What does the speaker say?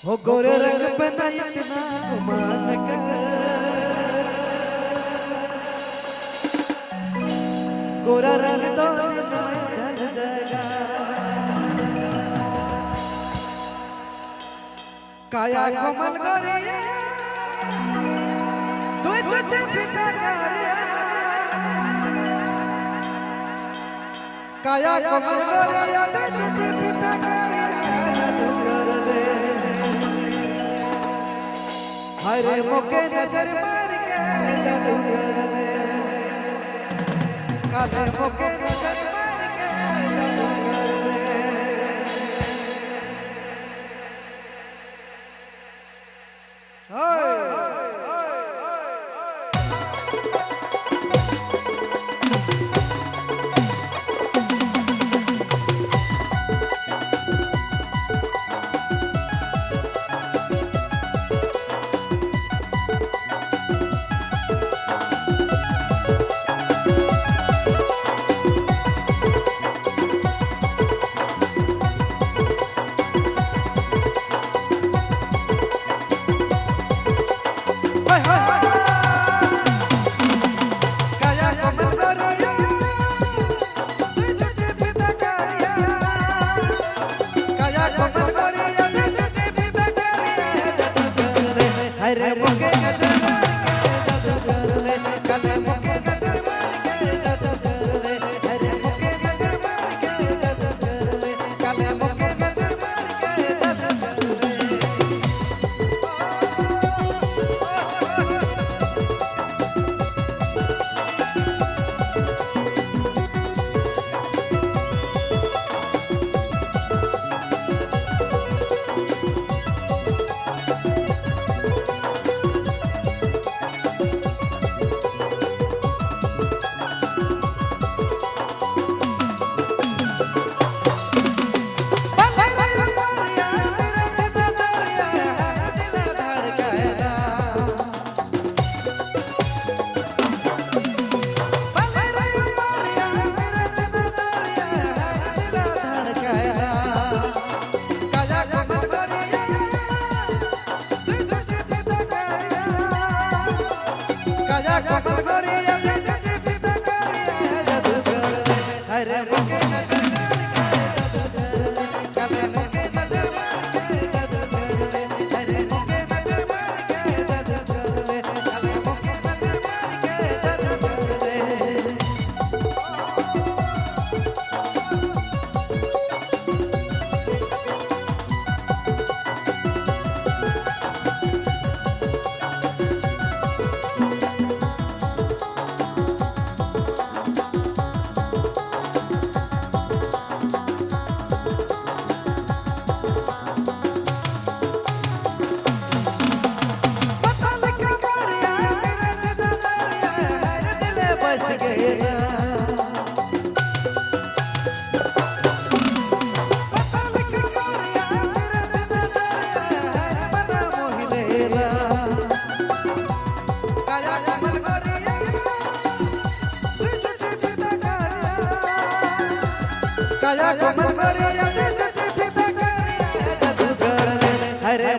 हो गोरे रंग पे ना इतना गुमान कर, गोरा रंग तो दिन में ढल जाएगा। काया कोमल गोरिया तू तुझे पिता गोरिया, काया कोमल गोरिया तू तुझे पिता गोरिया तू कर दे। हरे मोके नजर मार के जादू कर दे, काले मोके नजर मार के जादू कर दे। हरे मोके नजर मार के जादू कर ले, काले मोके नजर मार के जादू कर ले। हरे मोके नजर मार के जादू कर ले, काले मोके नजर मार के जादू कर ले। हरे मोके नजर मार के जादू कर ले, काले मोके नजर मार के जादू कर ले। हरे मोके नजर मार के जादू कर ले, काले मोके नजर मार के जादू कर ले। काया कोमल गोरिया तुझे पिता गोरिया जादू कर ले। हरे